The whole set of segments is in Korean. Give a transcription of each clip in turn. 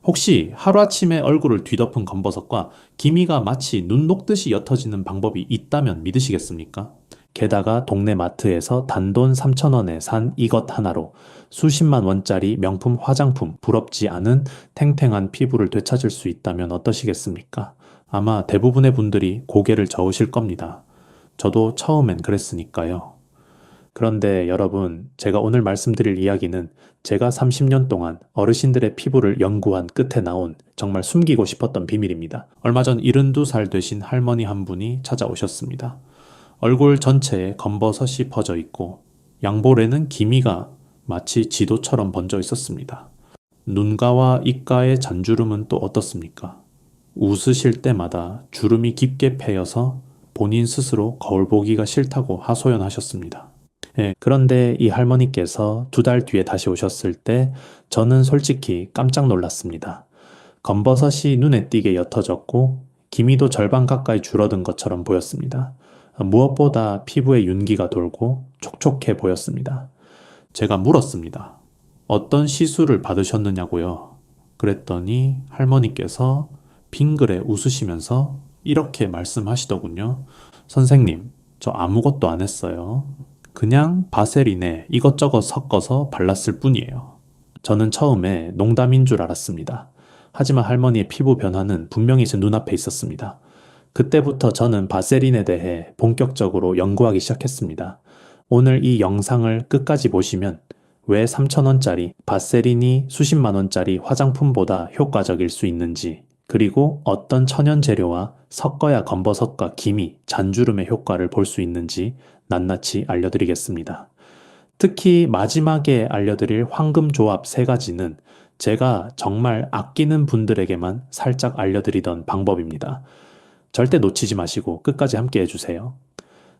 혹시 하루아침에 얼굴을 뒤덮은 검버섯과 기미가 마치 눈 녹듯이 옅어지는 방법이 있다면 믿으시겠습니까? 게다가 동네 마트에서 단돈 3,000원에 산 이것 하나로 수십만 원짜리 명품 화장품, 부럽지 않은 탱탱한 피부를 되찾을 수 있다면 어떠시겠습니까? 아마 대부분의 분들이 고개를 저으실 겁니다. 저도 처음엔 그랬으니까요. 그런데 여러분, 제가 오늘 말씀드릴 이야기는 제가 30년 동안 어르신들의 피부를 연구한 끝에 나온 정말 숨기고 싶었던 비밀입니다. 얼마 전 72살 되신 할머니 한 분이 찾아오셨습니다. 얼굴 전체에 검버섯이 퍼져 있고 양볼에는 기미가 마치 지도처럼 번져 있었습니다. 눈가와 입가의 잔주름은 또 어떻습니까? 웃으실 때마다 주름이 깊게 패여서 본인 스스로 거울 보기가 싫다고 하소연하셨습니다. 그런데 이 할머니께서 2달 뒤에 다시 오셨을 때 저는 솔직히 깜짝 놀랐습니다. 검버섯이 눈에 띄게 옅어졌고 기미도 절반 가까이 줄어든 것처럼 보였습니다. 무엇보다 피부에 윤기가 돌고 촉촉해 보였습니다. 제가 물었습니다. 어떤 시술을 받으셨느냐고요? 그랬더니 할머니께서 빙그레 웃으시면서 이렇게 말씀하시더군요. 선생님, 저 아무것도 안 했어요. 그냥 바세린에 이것저것 섞어서 발랐을 뿐이에요. 저는 처음에 농담인 줄 알았습니다. 하지만 할머니의 피부 변화는 분명히 제 눈앞에 있었습니다. 그때부터 저는 바세린에 대해 본격적으로 연구하기 시작했습니다. 오늘 이 영상을 끝까지 보시면 왜 3,000원짜리 바세린이 수십만 원짜리 화장품보다 효과적일 수 있는지, 그리고 어떤 천연 재료와 섞어야 검버섯과 기미, 잔주름의 효과를 볼 수 있는지 낱낱이 알려드리겠습니다. 특히 마지막에 알려드릴 황금 조합 3가지는 제가 정말 아끼는 분들에게만 살짝 알려드리던 방법입니다. 절대 놓치지 마시고 끝까지 함께 해주세요.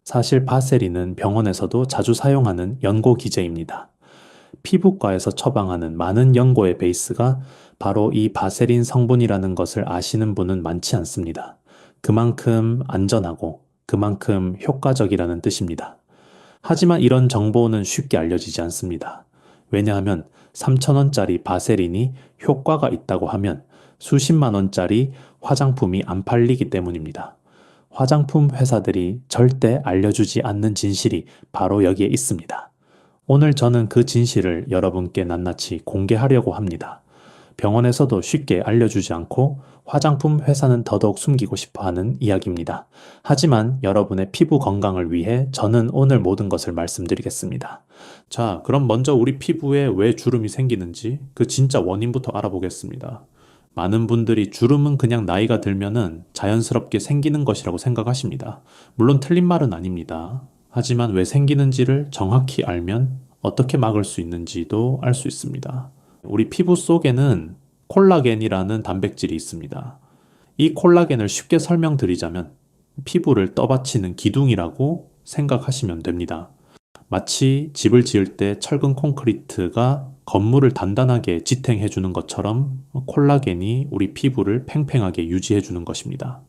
사실 바세린은 병원에서도 자주 사용하는 연고 기제입니다. 피부과에서 처방하는 많은 연고의 베이스가 바로 이 바세린 성분이라는 것을 아시는 분은 많지 않습니다. 그만큼 안전하고 그만큼 효과적이라는 뜻입니다. 하지만 이런 정보는 쉽게 알려지지 않습니다. 왜냐하면 3,000원짜리 바세린이 효과가 있다고 하면 수십만 원짜리 화장품이 안 팔리기 때문입니다. 화장품 회사들이 절대 알려주지 않는 진실이 바로 여기에 있습니다. 오늘 저는 그 진실을 여러분께 낱낱이 공개하려고 합니다. 병원에서도 쉽게 알려주지 않고 화장품 회사는 더더욱 숨기고 싶어 하는 이야기입니다. 하지만 여러분의 피부 건강을 위해 저는 오늘 모든 것을 말씀드리겠습니다. 자, 그럼 먼저 우리 피부에 왜 주름이 생기는지 그 진짜 원인부터 알아보겠습니다. 많은 분들이 주름은 그냥 나이가 들면은 자연스럽게 생기는 것이라고 생각하십니다. 물론 틀린 말은 아닙니다. 하지만 왜 생기는지를 정확히 알면 어떻게 막을 수 있는지도 알 수 있습니다. 우리 피부 속에는 콜라겐이라는 단백질이 있습니다. 이 콜라겐을 쉽게 설명드리자면 피부를 떠받치는 기둥이라고 생각하시면 됩니다. 마치 집을 지을 때 철근 콘크리트가 건물을 단단하게 지탱해 주는 것처럼 콜라겐이 우리 피부를 팽팽하게 유지해 주는 것입니다.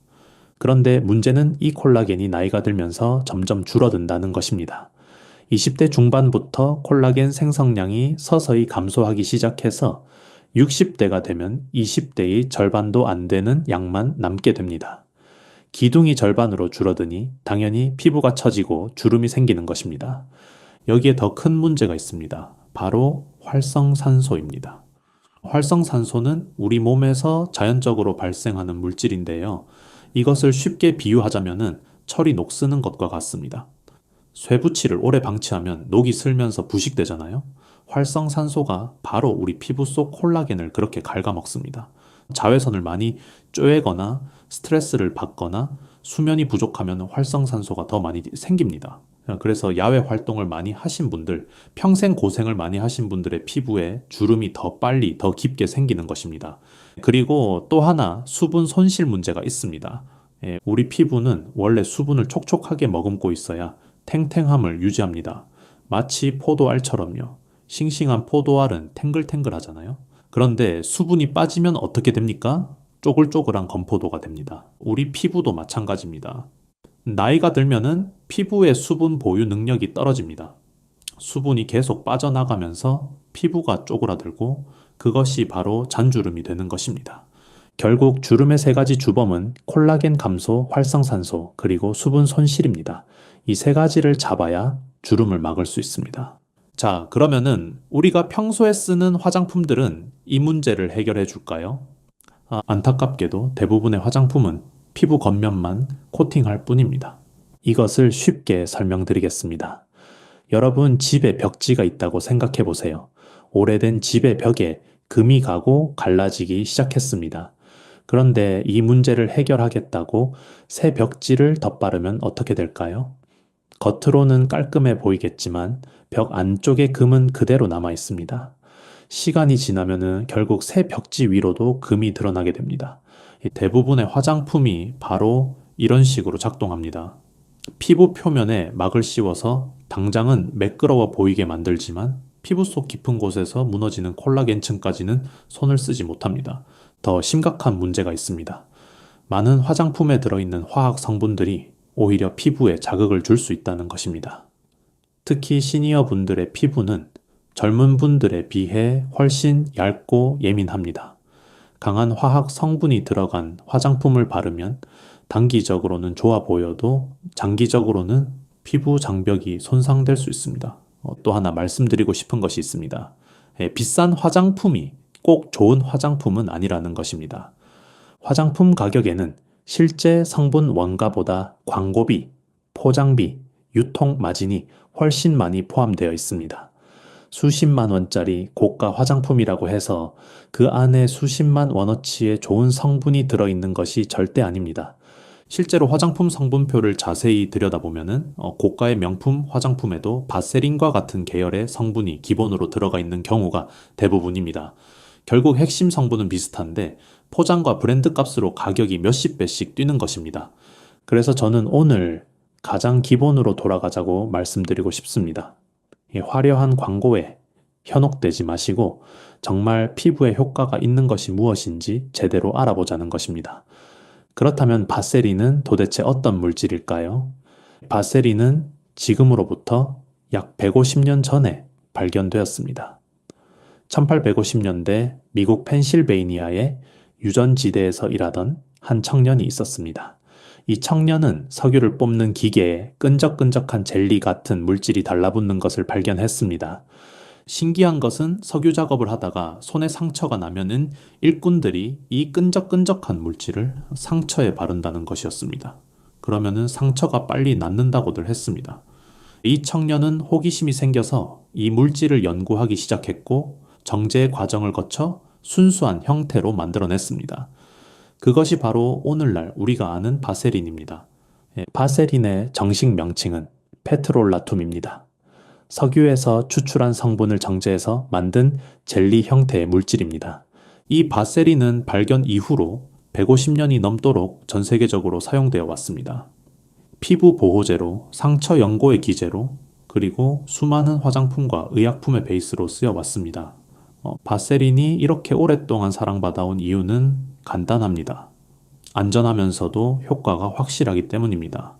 그런데 문제는 이 콜라겐이 나이가 들면서 점점 줄어든다는 것입니다. 20대 중반부터 콜라겐 생성량이 서서히 감소하기 시작해서 60대가 되면 20대의 절반도 안 되는 양만 남게 됩니다. 기둥이 절반으로 줄어드니 당연히 피부가 처지고 주름이 생기는 것입니다. 여기에 더 큰 문제가 있습니다. 바로 활성산소입니다. 활성산소는 우리 몸에서 자연적으로 발생하는 물질인데요. 이것을 쉽게 비유하자면 철이 녹쓰는 것과 같습니다. 쇠붙이를 오래 방치하면 녹이 슬면서 부식되잖아요. 활성산소가 바로 우리 피부 속 콜라겐을 그렇게 갉아먹습니다. 자외선을 많이 쬐거나 스트레스를 받거나 수면이 부족하면 활성산소가 더 많이 생깁니다. 그래서 야외 활동을 많이 하신 분들, 평생 고생을 많이 하신 분들의 피부에 주름이 더 빨리, 더 깊게 생기는 것입니다. 그리고 또 하나 수분 손실 문제가 있습니다. 우리 피부는 원래 수분을 촉촉하게 머금고 있어야 탱탱함을 유지합니다. 마치 포도알처럼요. 싱싱한 포도알은 탱글탱글하잖아요. 그런데 수분이 빠지면 어떻게 됩니까? 쪼글쪼글한 건포도가 됩니다. 우리 피부도 마찬가지입니다. 나이가 들면은 피부의 수분 보유 능력이 떨어집니다. 수분이 계속 빠져나가면서 피부가 쪼그라들고 그것이 바로 잔주름이 되는 것입니다. 결국 주름의 세 가지 주범은 콜라겐 감소, 활성산소, 그리고 수분 손실입니다. 이 세 가지를 잡아야 주름을 막을 수 있습니다. 자, 그러면은 우리가 평소에 쓰는 화장품들은 이 문제를 해결해 줄까요? 안타깝게도 대부분의 화장품은 피부 겉면만 코팅할 뿐입니다. 이것을 쉽게 설명드리겠습니다. 여러분 집에 벽지가 있다고 생각해 보세요. 오래된 집의 벽에 금이 가고 갈라지기 시작했습니다. 그런데 이 문제를 해결하겠다고 새 벽지를 덧바르면 어떻게 될까요? 겉으로는 깔끔해 보이겠지만 벽 안쪽의 금은 그대로 남아 있습니다. 시간이 지나면은 결국 새 벽지 위로도 금이 드러나게 됩니다. 대부분의 화장품이 바로 이런 식으로 작동합니다. 피부 표면에 막을 씌워서 당장은 매끄러워 보이게 만들지만 피부 속 깊은 곳에서 무너지는 콜라겐층까지는 손을 쓰지 못합니다. 더 심각한 문제가 있습니다. 많은 화장품에 들어있는 화학 성분들이 오히려 피부에 자극을 줄 수 있다는 것입니다. 특히 시니어 분들의 피부는 젊은 분들에 비해 훨씬 얇고 예민합니다. 강한 화학 성분이 들어간 화장품을 바르면 단기적으로는 좋아 보여도 장기적으로는 피부 장벽이 손상될 수 있습니다. 또 하나 말씀드리고 싶은 것이 있습니다. 비싼 화장품이 꼭 좋은 화장품은 아니라는 것입니다. 화장품 가격에는 실제 성분 원가보다 광고비, 포장비, 유통 마진이 훨씬 많이 포함되어 있습니다. 수십만 원짜리 고가 화장품이라고 해서 그 안에 수십만 원어치의 좋은 성분이 들어있는 것이 절대 아닙니다. 실제로 화장품 성분표를 자세히 들여다보면은 고가의 명품 화장품에도 바세린과 같은 계열의 성분이 기본으로 들어가 있는 경우가 대부분입니다. 결국 핵심 성분은 비슷한데 포장과 브랜드 값으로 가격이 몇십 배씩 뛰는 것입니다. 그래서 저는 오늘 가장 기본으로 돌아가자고 말씀드리고 싶습니다. 이 화려한 광고에 현혹되지 마시고 정말 피부에 효과가 있는 것이 무엇인지 제대로 알아보자는 것입니다. 그렇다면 바세린은 도대체 어떤 물질일까요? 바세린은 지금으로부터 약 150년 전에 발견되었습니다. 1850년대 미국 펜실베이니아의 유전지대에서 일하던 한 청년이 있었습니다. 이 청년은 석유를 뽑는 기계에 끈적끈적한 젤리 같은 물질이 달라붙는 것을 발견했습니다. 신기한 것은 석유 작업을 하다가 손에 상처가 나면은 일꾼들이 이 끈적끈적한 물질을 상처에 바른다는 것이었습니다. 그러면은 상처가 빨리 낫는다고들 했습니다. 이 청년은 호기심이 생겨서 이 물질을 연구하기 시작했고 정제 과정을 거쳐 순수한 형태로 만들어냈습니다. 그것이 바로 오늘날 우리가 아는 바세린입니다. 바세린의 정식 명칭은 페트롤라툼입니다. 석유에서 추출한 성분을 정제해서 만든 젤리 형태의 물질입니다. 이 바세린은 발견 이후로 150년이 넘도록 전 세계적으로 사용되어 왔습니다. 피부 보호제로, 상처 연고의 기제로, 그리고 수많은 화장품과 의약품의 베이스로 쓰여왔습니다. 바세린이 이렇게 오랫동안 사랑받아온 이유는 간단합니다. 안전하면서도 효과가 확실하기 때문입니다.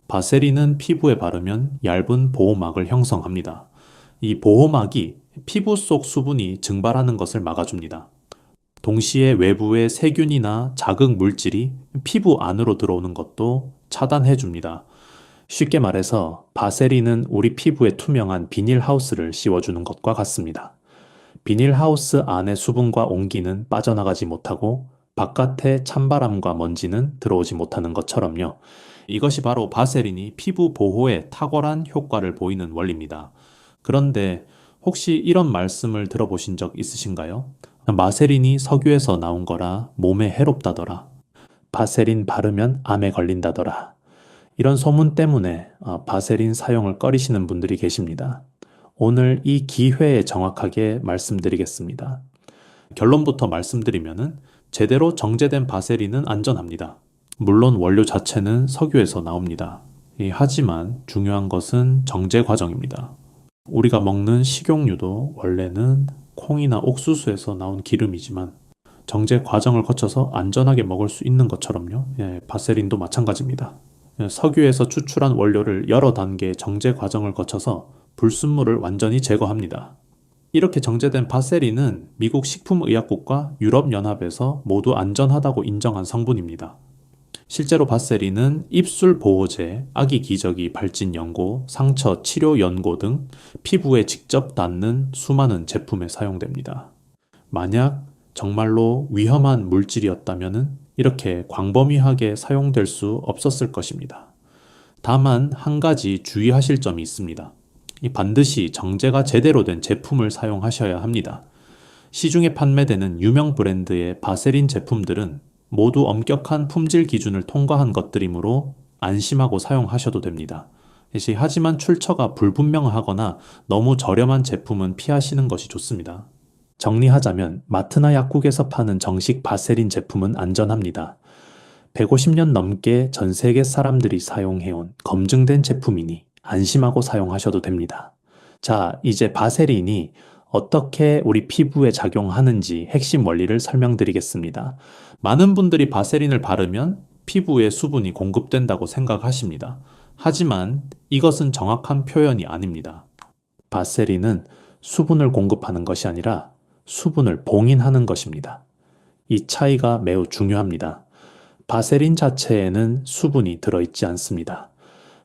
바세린은 피부에 바르면 얇은 보호막을 형성합니다. 이 보호막이 피부 속 수분이 증발하는 것을 막아줍니다. 동시에 외부의 세균이나 자극 물질이 피부 안으로 들어오는 것도 차단해줍니다. 쉽게 말해서 바세린은 우리 피부에 투명한 비닐하우스를 씌워주는 것과 같습니다. 비닐하우스 안의 수분과 온기는 빠져나가지 못하고 바깥의 찬바람과 먼지는 들어오지 못하는 것처럼요. 이것이 바로 바세린이 피부 보호에 탁월한 효과를 보이는 원리입니다. 그런데 혹시 이런 말씀을 들어보신 적 있으신가요? 바세린이 석유에서 나온 거라 몸에 해롭다더라. 바세린 바르면 암에 걸린다더라. 이런 소문 때문에 바세린 사용을 꺼리시는 분들이 계십니다. 오늘 이 기회에 정확하게 말씀드리겠습니다. 결론부터 말씀드리면은 제대로 정제된 바세린은 안전합니다. 물론 원료 자체는 석유에서 나옵니다. 하지만 중요한 것은 정제 과정입니다. 우리가 먹는 식용유도 원래는 콩이나 옥수수에서 나온 기름이지만 정제 과정을 거쳐서 안전하게 먹을 수 있는 것처럼요. 바세린도 마찬가지입니다. 석유에서 추출한 원료를 여러 단계의 정제 과정을 거쳐서 불순물을 완전히 제거합니다. 이렇게 정제된 바세린은 미국 식품의약국과 유럽연합에서 모두 안전하다고 인정한 성분입니다. 실제로 바세린은 입술 보호제, 아기 기저귀 발진 연고, 상처 치료 연고 등 피부에 직접 닿는 수많은 제품에 사용됩니다. 만약 정말로 위험한 물질이었다면 이렇게 광범위하게 사용될 수 없었을 것입니다. 다만 한 가지 주의하실 점이 있습니다. 반드시 정제가 제대로 된 제품을 사용하셔야 합니다. 시중에 판매되는 유명 브랜드의 바세린 제품들은 모두 엄격한 품질 기준을 통과한 것들이므로 안심하고 사용하셔도 됩니다. 하지만 출처가 불분명하거나 너무 저렴한 제품은 피하시는 것이 좋습니다. 정리하자면 마트나 약국에서 파는 정식 바세린 제품은 안전합니다. 150년 넘게 전 세계 사람들이 사용해온 검증된 제품이니 안심하고 사용하셔도 됩니다. 자, 이제 바세린이 어떻게 우리 피부에 작용하는지 핵심 원리를 설명드리겠습니다. 많은 분들이 바세린을 바르면 피부에 수분이 공급된다고 생각하십니다. 하지만 이것은 정확한 표현이 아닙니다. 바세린은 수분을 공급하는 것이 아니라 수분을 봉인하는 것입니다. 이 차이가 매우 중요합니다. 바세린 자체에는 수분이 들어있지 않습니다.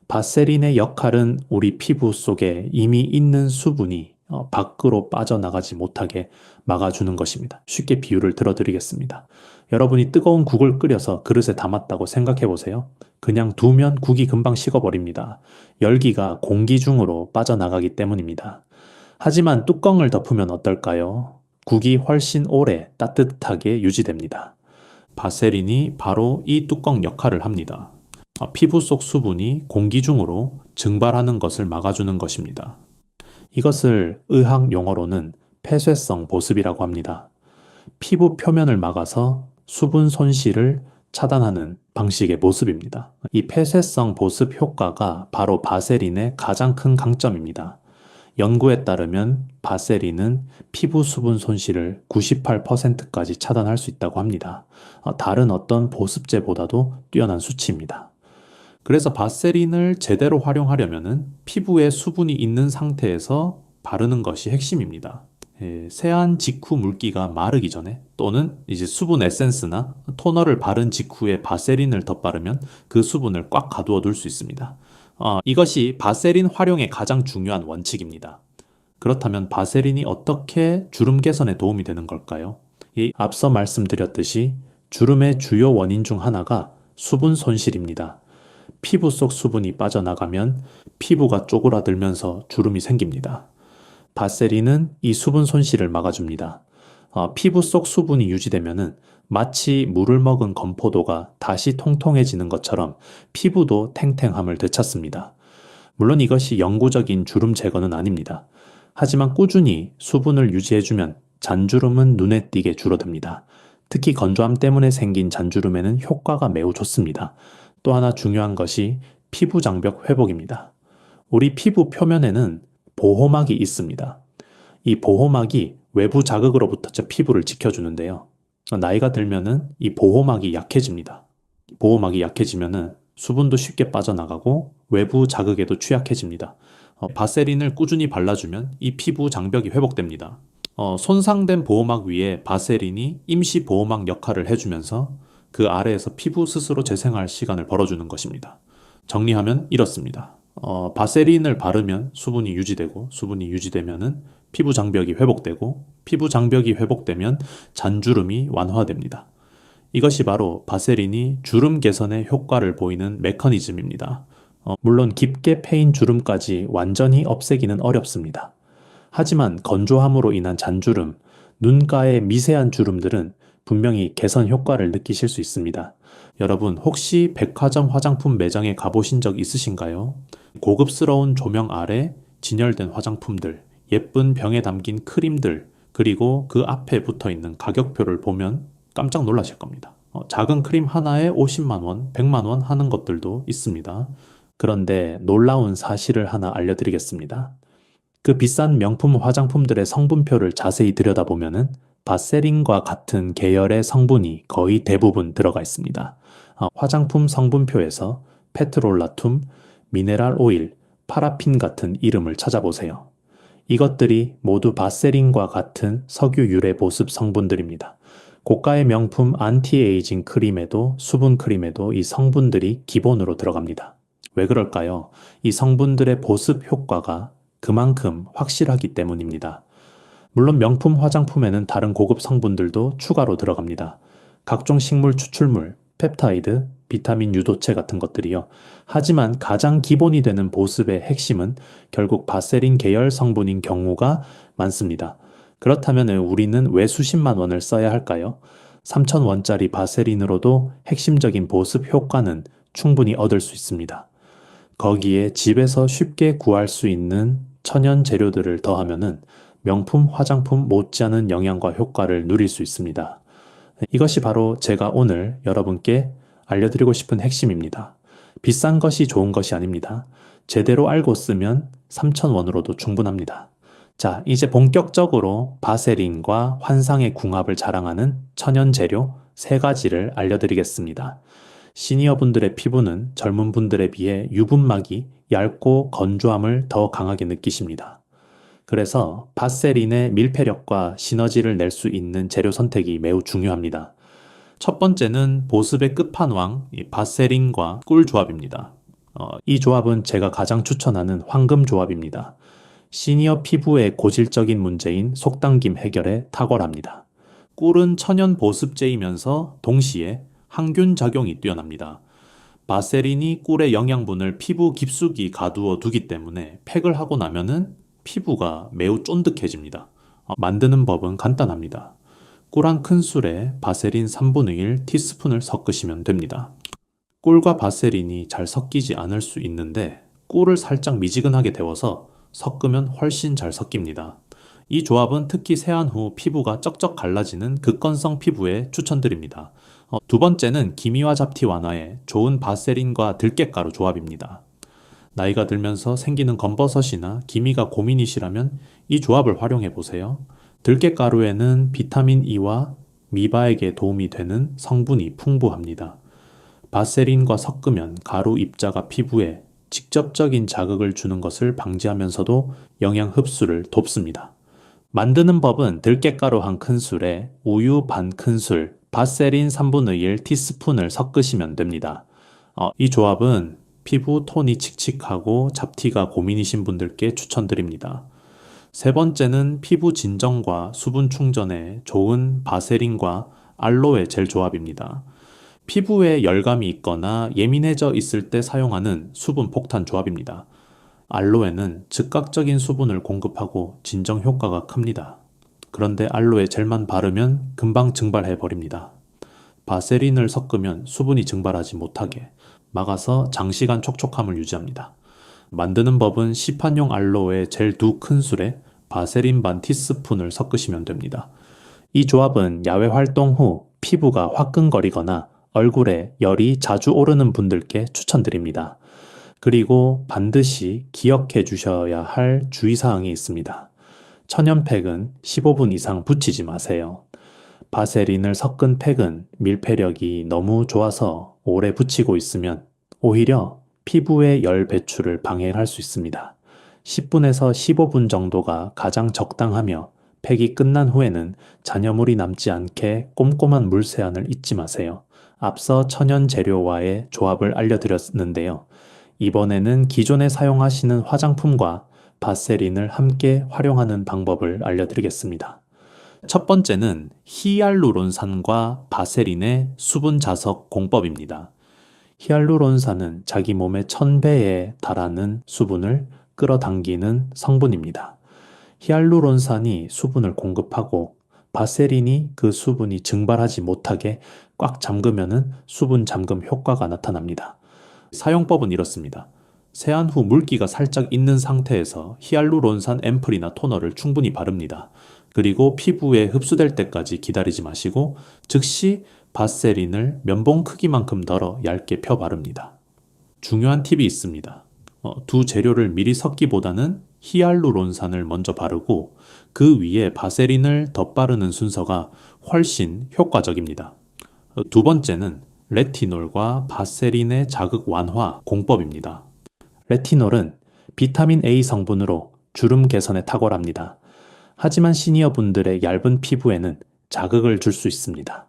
바세린의 역할은 우리 피부 속에 이미 있는 수분이 밖으로 빠져나가지 못하게 막아주는 것입니다. 쉽게 비유를 들어드리겠습니다. 여러분이 뜨거운 국을 끓여서 그릇에 담았다고 생각해 보세요. 그냥 두면 국이 금방 식어버립니다. 열기가 공기 중으로 빠져나가기 때문입니다. 하지만 뚜껑을 덮으면 어떨까요? 국이 훨씬 오래 따뜻하게 유지됩니다. 바세린이 바로 이 뚜껑 역할을 합니다. 피부 속 수분이 공기 중으로 증발하는 것을 막아주는 것입니다. 이것을 의학 용어로는 폐쇄성 보습이라고 합니다. 피부 표면을 막아서 수분 손실을 차단하는 방식의 보습입니다. 이 폐쇄성 보습 효과가 바로 바세린의 가장 큰 강점입니다. 연구에 따르면 바세린은 피부 수분 손실을 98%까지 차단할 수 있다고 합니다. 다른 어떤 보습제보다도 뛰어난 수치입니다. 그래서 바세린을 제대로 활용하려면 피부에 수분이 있는 상태에서 바르는 것이 핵심입니다. 세안 직후 물기가 마르기 전에 또는 이제 수분 에센스나 토너를 바른 직후에 바세린을 덧바르면 그 수분을 꽉 가두어 둘 수 있습니다. 이것이 바세린 활용의 가장 중요한 원칙입니다. 그렇다면 바세린이 어떻게 주름 개선에 도움이 되는 걸까요? 앞서 말씀드렸듯이 주름의 주요 원인 중 하나가 수분 손실입니다. 피부 속 수분이 빠져나가면 피부가 쪼그라들면서 주름이 생깁니다. 바세린은 이 수분 손실을 막아줍니다. 피부 속 수분이 유지되면은 마치 물을 먹은 건포도가 다시 통통해지는 것처럼 피부도 탱탱함을 되찾습니다. 물론 이것이 영구적인 주름 제거는 아닙니다. 하지만 꾸준히 수분을 유지해주면 잔주름은 눈에 띄게 줄어듭니다. 특히 건조함 때문에 생긴 잔주름에는 효과가 매우 좋습니다. 또 하나 중요한 것이 피부 장벽 회복입니다. 우리 피부 표면에는 보호막이 있습니다. 이 보호막이 외부 자극으로부터 피부를 지켜주는데요. 나이가 들면은 이 보호막이 약해집니다. 보호막이 약해지면은 수분도 쉽게 빠져나가고 외부 자극에도 취약해집니다. 바세린을 꾸준히 발라주면 이 피부 장벽이 회복됩니다. 손상된 보호막 위에 바세린이 임시 보호막 역할을 해주면서 그 아래에서 피부 스스로 재생할 시간을 벌어주는 것입니다. 정리하면 이렇습니다. 바세린을 바르면 수분이 유지되고 수분이 유지되면은 피부 장벽이 회복되고 피부 장벽이 회복되면 잔주름이 완화됩니다. 이것이 바로 바세린이 주름 개선에 효과를 보이는 메커니즘입니다. 물론 깊게 패인 주름까지 완전히 없애기는 어렵습니다. 하지만 건조함으로 인한 잔주름, 눈가의 미세한 주름들은 분명히 개선 효과를 느끼실 수 있습니다. 여러분 혹시 백화점 화장품 매장에 가보신 적 있으신가요? 고급스러운 조명 아래 진열된 화장품들, 예쁜 병에 담긴 크림들, 그리고 그 앞에 붙어있는 가격표를 보면 깜짝 놀라실 겁니다. 작은 크림 하나에 50만 원, 100만 원 하는 것들도 있습니다. 그런데 놀라운 사실을 하나 알려드리겠습니다. 그 비싼 명품 화장품들의 성분표를 자세히 들여다보면은 바세린과 같은 계열의 성분이 거의 대부분 들어가 있습니다. 화장품 성분표에서 페트롤라툼, 미네랄 오일, 파라핀 같은 이름을 찾아보세요. 이것들이 모두 바세린과 같은 석유 유래 보습 성분들입니다. 고가의 명품 안티에이징 크림에도 수분 크림에도 이 성분들이 기본으로 들어갑니다. 왜 그럴까요? 이 성분들의 보습 효과가 그만큼 확실하기 때문입니다. 물론 명품 화장품에는 다른 고급 성분들도 추가로 들어갑니다. 각종 식물 추출물, 펩타이드, 비타민 유도체 같은 것들이요. 하지만 가장 기본이 되는 보습의 핵심은 결국 바세린 계열 성분인 경우가 많습니다. 그렇다면 우리는 왜 수십만 원을 써야 할까요? 3,000원짜리 바세린으로도 핵심적인 보습 효과는 충분히 얻을 수 있습니다. 거기에 집에서 쉽게 구할 수 있는 천연 재료들을 더하면은 명품 화장품 못지않은 영양과 효과를 누릴 수 있습니다. 이것이 바로 제가 오늘 여러분께 알려드리고 싶은 핵심입니다. 비싼 것이 좋은 것이 아닙니다. 제대로 알고 쓰면 3,000원으로도 충분합니다. 자, 이제 본격적으로 바세린과 환상의 궁합을 자랑하는 천연 재료 3가지를 알려드리겠습니다. 시니어분들의 피부는 젊은 분들에 비해 유분막이 얇고 건조함을 더 강하게 느끼십니다. 그래서 바세린의 밀폐력과 시너지를 낼 수 있는 재료 선택이 매우 중요합니다. 첫 번째는 보습의 끝판왕, 바세린과 꿀 조합입니다. 이 조합은 제가 가장 추천하는 황금 조합입니다. 시니어 피부의 고질적인 문제인 속당김 해결에 탁월합니다. 꿀은 천연 보습제이면서 동시에 항균 작용이 뛰어납니다. 바세린이 꿀의 영양분을 피부 깊숙이 가두어 두기 때문에 팩을 하고 나면은 피부가 매우 쫀득해집니다. 만드는 법은 간단합니다. 꿀 한 큰술에 바세린 3분의 1 티스푼을 섞으시면 됩니다. 꿀과 바세린이 잘 섞이지 않을 수 있는데 꿀을 살짝 미지근하게 데워서 섞으면 훨씬 잘 섞입니다. 이 조합은 특히 세안 후 피부가 쩍쩍 갈라지는 극건성 피부에 추천드립니다. 두 번째는 기미와 잡티 완화에 좋은 바세린과 들깨가루 조합입니다. 나이가 들면서 생기는 검버섯이나 기미가 고민이시라면 이 조합을 활용해 보세요. 들깨가루에는 비타민 E와 미바에게 도움이 되는 성분이 풍부합니다. 바세린과 섞으면 가루 입자가 피부에 직접적인 자극을 주는 것을 방지하면서도 영양 흡수를 돕습니다. 만드는 법은 들깨가루 한 큰술에 우유 반 큰술, 바세린 3분의 1 티스푼을 섞으시면 됩니다. 이 조합은 피부 톤이 칙칙하고 잡티가 고민이신 분들께 추천드립니다. 세 번째는 피부 진정과 수분 충전에 좋은 바세린과 알로에 젤 조합입니다. 피부에 열감이 있거나 예민해져 있을 때 사용하는 수분 폭탄 조합입니다. 알로에는 즉각적인 수분을 공급하고 진정 효과가 큽니다. 그런데 알로에 젤만 바르면 금방 증발해 버립니다. 바세린을 섞으면 수분이 증발하지 못하게 막아서 장시간 촉촉함을 유지합니다. 만드는 법은 시판용 알로에 젤 2큰술에 바세린 반 티스푼을 섞으시면 됩니다. 이 조합은 야외 활동 후 피부가 화끈거리거나 얼굴에 열이 자주 오르는 분들께 추천드립니다. 그리고 반드시 기억해 주셔야 할 주의사항이 있습니다. 천연팩은 15분 이상 붙이지 마세요. 바세린을 섞은 팩은 밀폐력이 너무 좋아서 오래 붙이고 있으면 오히려 피부의 열 배출을 방해할 수 있습니다. 10분에서 15분 정도가 가장 적당하며 팩이 끝난 후에는 잔여물이 남지 않게 꼼꼼한 물 세안을 잊지 마세요. 앞서 천연 재료와의 조합을 알려드렸는데요. 이번에는 기존에 사용하시는 화장품과 바세린을 함께 활용하는 방법을 알려드리겠습니다. 첫 번째는 히알루론산과 바세린의 수분 자석 공법입니다. 히알루론산은 자기 몸의 1000배에 달하는 수분을 끌어당기는 성분입니다. 히알루론산이 수분을 공급하고 바세린이 그 수분이 증발하지 못하게 꽉 잠그면 수분 잠금 효과가 나타납니다. 사용법은 이렇습니다. 세안 후 물기가 살짝 있는 상태에서 히알루론산 앰플이나 토너를 충분히 바릅니다. 그리고 피부에 흡수될 때까지 기다리지 마시고 즉시 바세린을 면봉 크기만큼 덜어 얇게 펴 바릅니다. 중요한 팁이 있습니다. 두 재료를 미리 섞기보다는 히알루론산을 먼저 바르고 그 위에 바세린을 덧바르는 순서가 훨씬 효과적입니다. 두 번째는 레티놀과 바세린의 자극 완화 공법입니다. 레티놀은 비타민 A 성분으로 주름 개선에 탁월합니다. 하지만 시니어분들의 얇은 피부에는 자극을 줄 수 있습니다.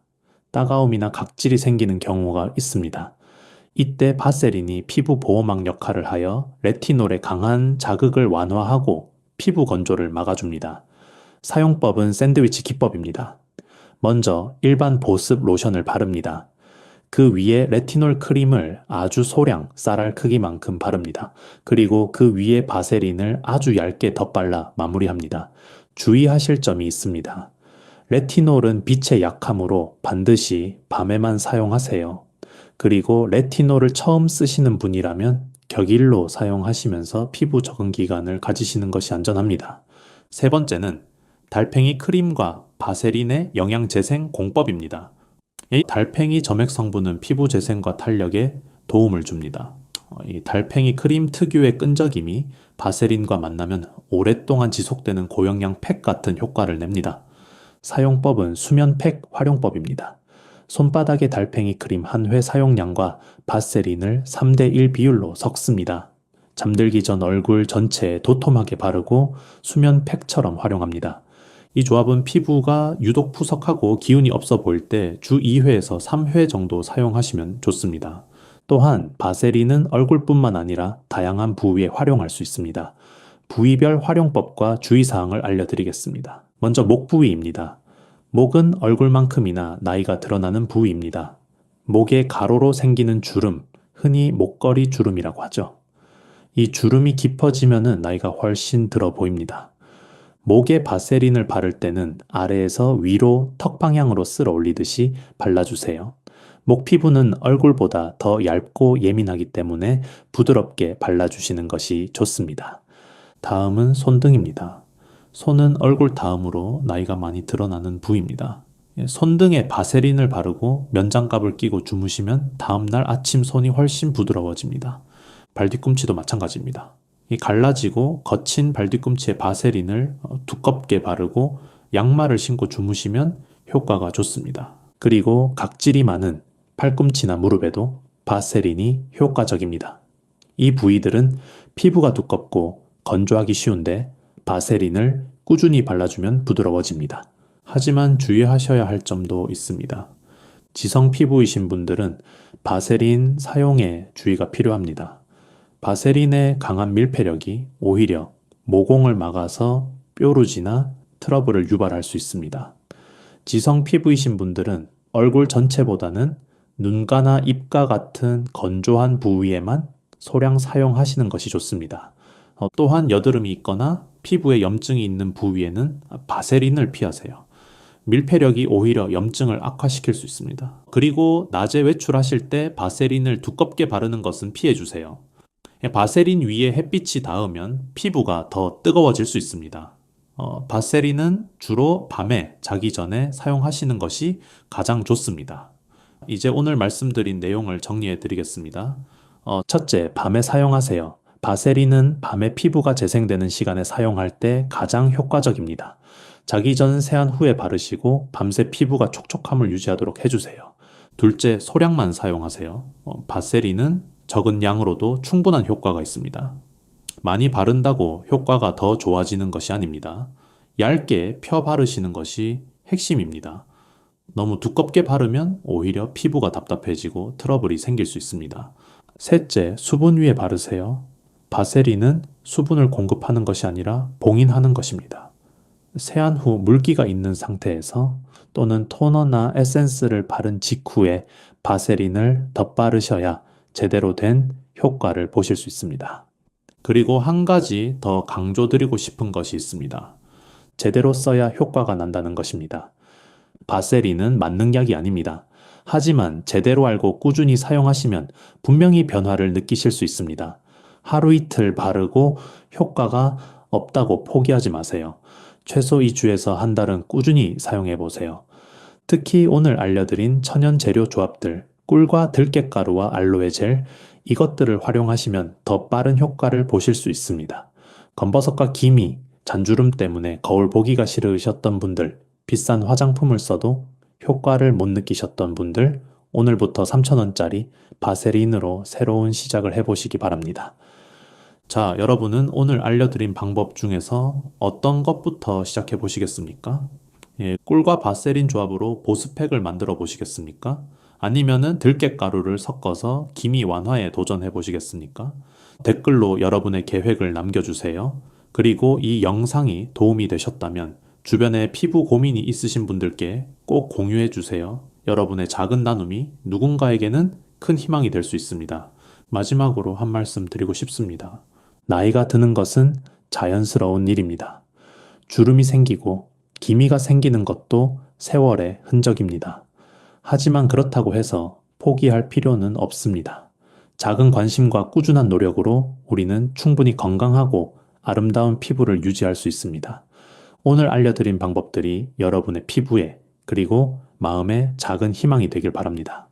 따가움이나 각질이 생기는 경우가 있습니다. 이때 바세린이 피부 보호막 역할을 하여 레티놀의 강한 자극을 완화하고 피부 건조를 막아줍니다. 사용법은 샌드위치 기법입니다. 먼저 일반 보습 로션을 바릅니다. 그 위에 레티놀 크림을 아주 소량 쌀알 크기만큼 바릅니다. 그리고 그 위에 바세린을 아주 얇게 덧발라 마무리합니다. 주의하실 점이 있습니다. 레티놀은 빛에 약하므로 반드시 밤에만 사용하세요. 그리고 레티놀을 처음 쓰시는 분이라면 격일로 사용하시면서 피부 적응 기간을 가지시는 것이 안전합니다. 세 번째는 달팽이 크림과 바세린의 영양 재생 공법입니다. 이 달팽이 점액 성분은 피부 재생과 탄력에 도움을 줍니다. 이 달팽이 크림 특유의 끈적임이 바세린과 만나면 오랫동안 지속되는 고영양 팩 같은 효과를 냅니다. 사용법은 수면팩 활용법입니다. 손바닥에 달팽이 크림 한 회 사용량과 바세린을 3대1 비율로 섞습니다. 잠들기 전 얼굴 전체에 도톰하게 바르고 수면팩처럼 활용합니다. 이 조합은 피부가 유독 푸석하고 기운이 없어 보일 때 주 2회에서 3회 정도 사용하시면 좋습니다. 또한 바세린은 얼굴뿐만 아니라 다양한 부위에 활용할 수 있습니다. 부위별 활용법과 주의사항을 알려드리겠습니다. 먼저 목 부위입니다. 목은 얼굴만큼이나 나이가 드러나는 부위입니다. 목에 가로로 생기는 주름, 흔히 목걸이 주름이라고 하죠. 이 주름이 깊어지면 나이가 훨씬 들어 보입니다. 목에 바세린을 바를 때는 아래에서 위로 턱 방향으로 쓸어 올리듯이 발라주세요. 목 피부는 얼굴보다 더 얇고 예민하기 때문에 부드럽게 발라주시는 것이 좋습니다. 다음은 손등입니다. 손은 얼굴 다음으로 나이가 많이 드러나는 부위입니다. 손등에 바세린을 바르고 면장갑을 끼고 주무시면 다음날 아침 손이 훨씬 부드러워집니다. 발뒤꿈치도 마찬가지입니다. 갈라지고 거친 발뒤꿈치에 바세린을 두껍게 바르고 양말을 신고 주무시면 효과가 좋습니다. 그리고 각질이 많은 팔꿈치나 무릎에도 바세린이 효과적입니다. 이 부위들은 피부가 두껍고 건조하기 쉬운데 바세린을 꾸준히 발라주면 부드러워집니다. 하지만 주의하셔야 할 점도 있습니다. 지성 피부이신 분들은 바세린 사용에 주의가 필요합니다. 바세린의 강한 밀폐력이 오히려 모공을 막아서 뾰루지나 트러블을 유발할 수 있습니다. 지성 피부이신 분들은 얼굴 전체보다는 눈가나 입가 같은 건조한 부위에만 소량 사용하시는 것이 좋습니다. 또한 여드름이 있거나 피부에 염증이 있는 부위에는 바세린을 피하세요. 밀폐력이 오히려 염증을 악화시킬 수 있습니다. 그리고 낮에 외출하실 때 바세린을 두껍게 바르는 것은 피해주세요. 바세린 위에 햇빛이 닿으면 피부가 더 뜨거워질 수 있습니다. 바세린은 주로 밤에 자기 전에 사용하시는 것이 가장 좋습니다. 이제 오늘 말씀드린 내용을 정리해 드리겠습니다. 첫째, 밤에 사용하세요. 바세린은 밤에 피부가 재생되는 시간에 사용할 때 가장 효과적입니다. 자기 전 세안 후에 바르시고 밤새 피부가 촉촉함을 유지하도록 해주세요. 둘째, 소량만 사용하세요. 바세린은 적은 양으로도 충분한 효과가 있습니다. 많이 바른다고 효과가 더 좋아지는 것이 아닙니다. 얇게 펴 바르시는 것이 핵심입니다. 너무 두껍게 바르면 오히려 피부가 답답해지고 트러블이 생길 수 있습니다. 셋째, 수분 위에 바르세요. 바세린은 수분을 공급하는 것이 아니라 봉인하는 것입니다. 세안 후 물기가 있는 상태에서 또는 토너나 에센스를 바른 직후에 바세린을 덧바르셔야 제대로 된 효과를 보실 수 있습니다. 그리고 한 가지 더 강조드리고 싶은 것이 있습니다. 제대로 써야 효과가 난다는 것입니다. 바세린은 만능약이 아닙니다. 하지만 제대로 알고 꾸준히 사용하시면 분명히 변화를 느끼실 수 있습니다. 하루 이틀 바르고 효과가 없다고 포기하지 마세요. 최소 2주에서 한 달은 꾸준히 사용해 보세요. 특히 오늘 알려드린 천연 재료 조합들, 꿀과 들깨가루와 알로에 젤, 이것들을 활용하시면 더 빠른 효과를 보실 수 있습니다. 검버섯과 기미, 잔주름 때문에 거울 보기가 싫으셨던 분들, 비싼 화장품을 써도 효과를 못 느끼셨던 분들, 오늘부터 3,000원짜리 바세린으로 새로운 시작을 해보시기 바랍니다. 자, 여러분은 오늘 알려드린 방법 중에서 어떤 것부터 시작해 보시겠습니까? 예, 꿀과 바세린 조합으로 보습팩을 만들어 보시겠습니까? 아니면은 들깨가루를 섞어서 기미 완화에 도전해 보시겠습니까? 댓글로 여러분의 계획을 남겨주세요. 그리고 이 영상이 도움이 되셨다면 주변에 피부 고민이 있으신 분들께 꼭 공유해 주세요. 여러분의 작은 나눔이 누군가에게는 큰 희망이 될 수 있습니다. 마지막으로 한 말씀 드리고 싶습니다. 나이가 드는 것은 자연스러운 일입니다. 주름이 생기고 기미가 생기는 것도 세월의 흔적입니다. 하지만 그렇다고 해서 포기할 필요는 없습니다. 작은 관심과 꾸준한 노력으로 우리는 충분히 건강하고 아름다운 피부를 유지할 수 있습니다. 오늘 알려드린 방법들이 여러분의 피부에 그리고 마음에 작은 희망이 되길 바랍니다.